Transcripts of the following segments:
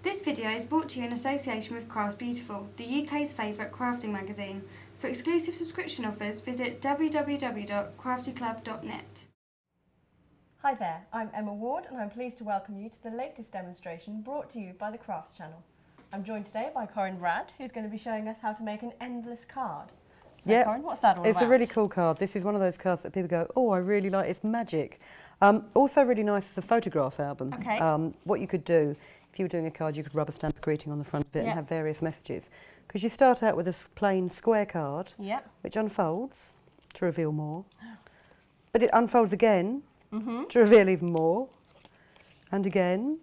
This video is brought to you in association with Crafts Beautiful, the UK's favourite crafting magazine. For exclusive subscription offers, visit www.craftyclub.net. Hi there, I'm Emma Ward and I'm pleased to welcome you to the latest demonstration brought to you by the Crafts channel. I'm joined today by Corinne Bradd, who's going to be showing us how to make an endless card. So yeah, Corinne, what's that all about? It's a really cool card. This is one of those cards that people go, oh, I really like, it's magic. Also really nice as a photograph album. Okay. What you could do, if you were doing a card, you could rubber stamp a greeting on the front of it and have various messages. Because you start out with a plain square card, which unfolds to reveal more. But it unfolds again to reveal even more, and again,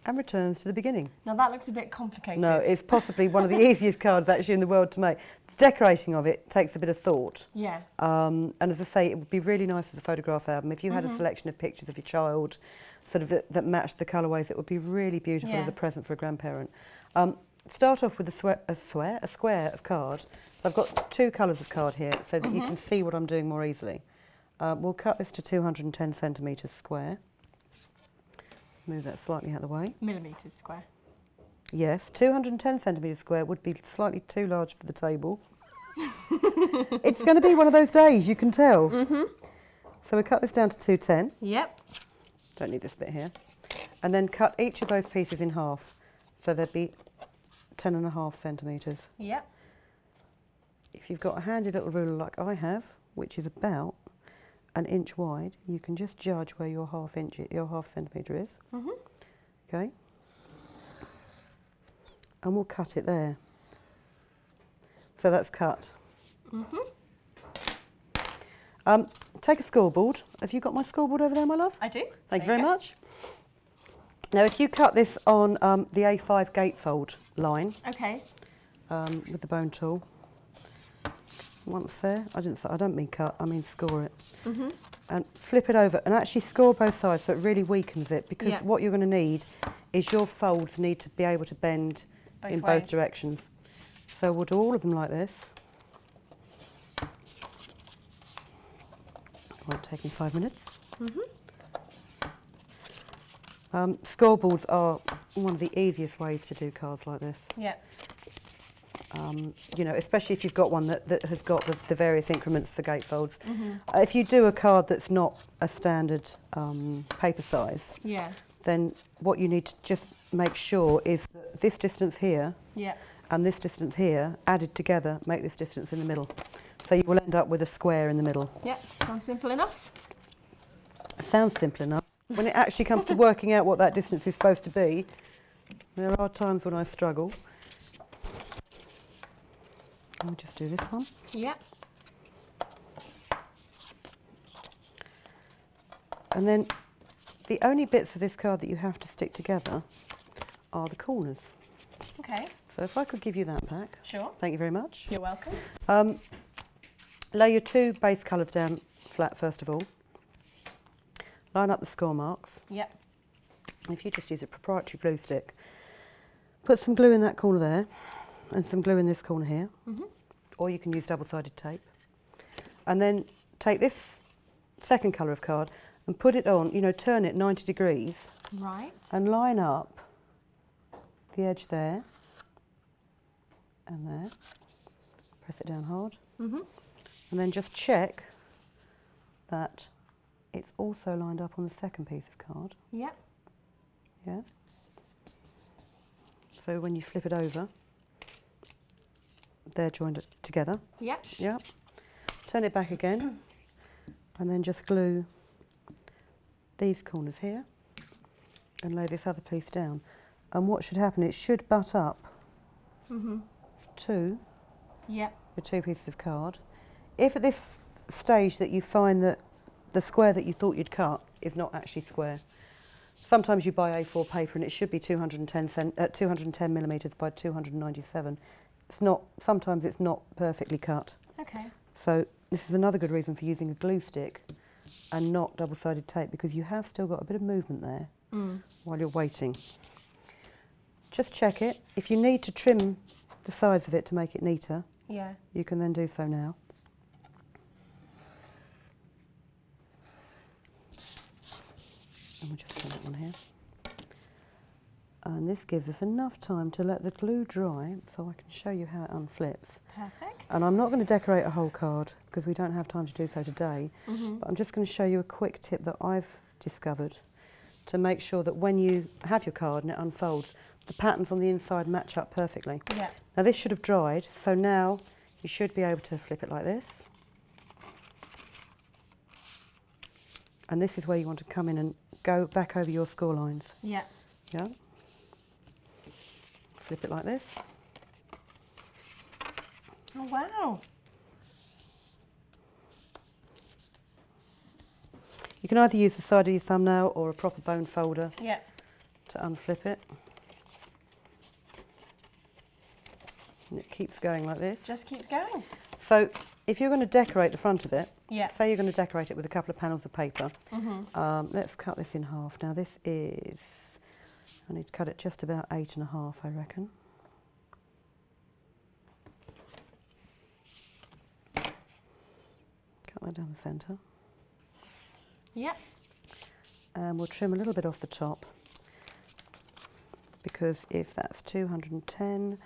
and returns to the beginning. Now that looks a bit complicated. No, it's possibly one of the easiest cards actually in the world to make. Decorating of it takes a bit of thought. Yeah. And as I say, it would be really nice as a photograph album. If you had a selection of pictures of your child sort of that matched the colourways, it would be really beautiful as a present for a grandparent. Start off with a square of card. So I've got two colours of card here so that you can see what I'm doing more easily. We'll cut this to 210 centimetres square. Move that slightly out of the way. Millimetres square. Yes, 210 centimetres square would be slightly too large for the table. It's going to be one of those days, you can tell. So we cut this down to 210. Yep. Don't need this bit here. And then cut each of those pieces in half. So there'd be 10.5 centimetres. Yep. If you've got a handy little ruler like I have, which is about an inch wide, you can just judge where your half centimetre is. Okay. And we'll cut it there. So that's cut. Take a scoreboard. Have you got my scoreboard over there, my love? I do. Thank you very much. Now, if you cut this on the A5 gatefold line, with the bone tool, once there, I don't mean cut, I mean score it, and flip it over and actually score both sides so it really weakens it, because what you're going to need is your folds need to be able to bend in both directions. So we'll do all of them like this. Won't take me 5 minutes. Scoreboards are one of the easiest ways to do cards like this. Yeah. You know, especially if you've got one that has got the various increments for gatefolds. If you do a card that's not a standard paper size, then what you need to just make sure is that this distance here and this distance here added together make this distance in the middle. So you will end up with a square in the middle. Yeah, sounds simple enough. Sounds simple enough. When it actually comes to working out what that distance is supposed to be, there are times when I struggle. I'll just do this one. Yeah. And then the only bits of this card that you have to stick together are the corners. Okay. So if I could give you that back. Sure. Thank you very much. You're welcome. Lay your two base colours down flat first of all. Line up the score marks. Yep. If you just use a proprietary glue stick, put some glue in that corner there and some glue in this corner here. Or you can use double-sided tape. And then take this second colour of card and put it on, you know, turn it 90 degrees. Right. And line up the edge there and there. Press it down hard. And then just check that it's also lined up on the second piece of card. Yep. Yeah. So when you flip it over, they're joined together. Yep. Yep. Turn it back again, and then just glue these corners here, and lay this other piece down. And what should happen? It should butt up to the two pieces of card. If at this stage that you find that the square that you thought you'd cut is not actually square, sometimes you buy A4 paper and it should be 210 millimetres by 297. It's not. Sometimes it's not perfectly cut. Okay. So this is another good reason for using a glue stick and not double-sided tape, because you have still got a bit of movement there while you're waiting. Just check it. If you need to trim the sides of it to make it neater, you can then do so now. And we'll just turn that one here. And this gives us enough time to let the glue dry so I can show you how it unflips. Perfect. And I'm not going to decorate a whole card because we don't have time to do so today, but I'm just going to show you a quick tip that I've discovered to make sure that when you have your card and it unfolds, the patterns on the inside match up perfectly. Yeah. Now this should have dried, so now you should be able to flip it like this. And this is where you want to come in and go back over your score lines. Yeah. Yeah. Flip it like this. Oh, wow. You can either use the side of your thumbnail or a proper bone folder Yeah. to unflip it. And it keeps going like this. Just keeps going. So if you're going to decorate the front of it, Yeah. say you're going to decorate it with a couple of panels of paper, let's cut this in half. Now this is, I need to cut it just about 8.5, I reckon. Cut that down the centre. Yep. And we'll trim a little bit off the top, because if that's 210,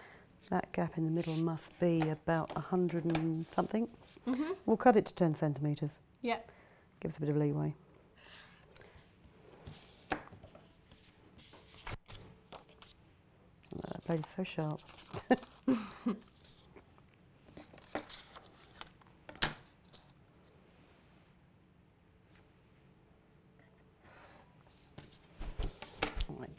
that gap in the middle must be about 100 and something. We'll cut it to 10 centimetres. Yep. Gives a bit of leeway. Oh, that blade is so sharp. Right.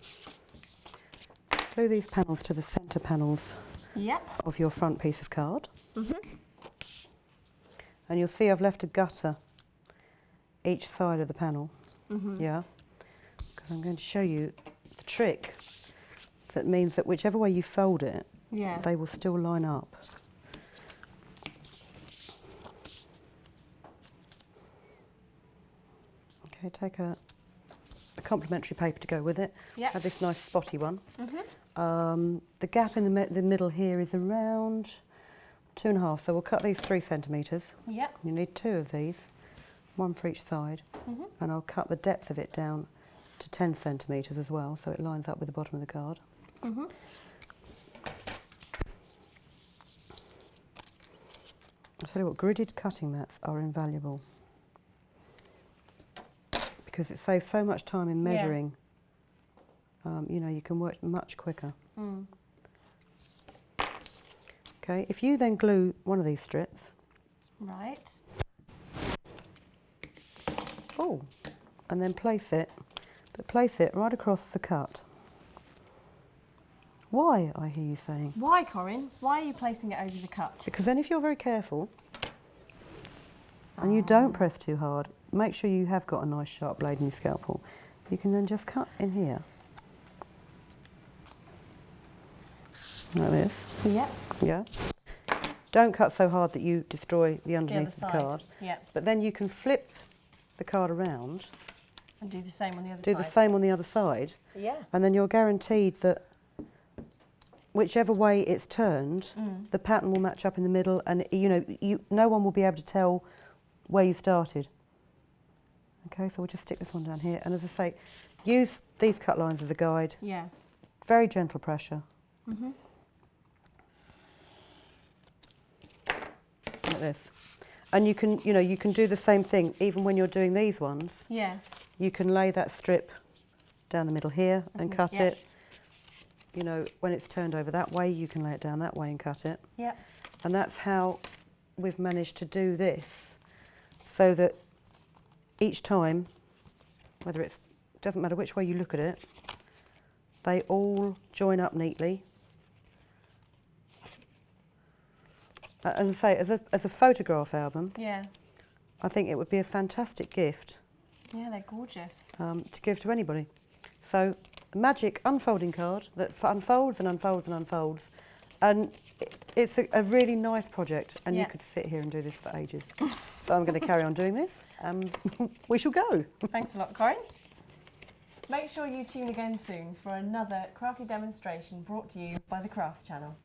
Glue these panels to the centre panels Yep. of your front piece of card. And you'll see I've left a gutter each side of the panel. Yeah, because I'm going to show you the trick that means that whichever way you fold it, Yeah. they will still line up. Okay, take a complementary paper to go with it. Yep. Have this nice spotty one. The gap in the middle here is around 2.5, so we'll cut these 3 centimetres. Yep. You need 2 of these, 1 for each side, and I'll cut the depth of it down to 10 centimetres as well, so it lines up with the bottom of the card. I'll tell you what, gridded cutting mats are invaluable because it saves so much time in measuring. You know, you can work much quicker. Okay, if you then glue one of these strips, Right. and then place it right across the cut. Why, I hear you saying? Why, Corinne? Why are you placing it over the cut? Because then if you're very careful and you don't press too hard, make sure you have got a nice sharp blade in your scalpel. You can then just cut in here. Like this. Yep. Yeah. Don't cut so hard that you destroy the underneath of the side. card. Yep. But then you can flip the card around, And do the same on the other do side. the same on the other side, Yeah. and then you're guaranteed that whichever way it's turned, the pattern will match up in the middle, and no one will be able to tell where you started. Okay, so we'll just stick this one down here, and as I say, use these cut lines as a guide. Yeah. Very gentle pressure. Like this. And you can do the same thing even when you're doing these ones. Yeah. You can lay that strip down the middle here and cut yeah. it. You know, when it's turned over that way, you can lay it down that way and cut it. Yeah. And that's how we've managed to do this, so that each time, doesn't matter which way you look at it, they all join up neatly. And say, as a photograph album, Yeah. I think it would be a fantastic gift Yeah, they're gorgeous. to give to anybody. So, a magic unfolding card that unfolds and unfolds and unfolds. And it's a really nice project, and you could sit here and do this for ages. So I'm going to carry on doing this, and we shall go. Thanks a lot, Corinne. Make sure you tune again soon for another crafty demonstration brought to you by the Crafts channel.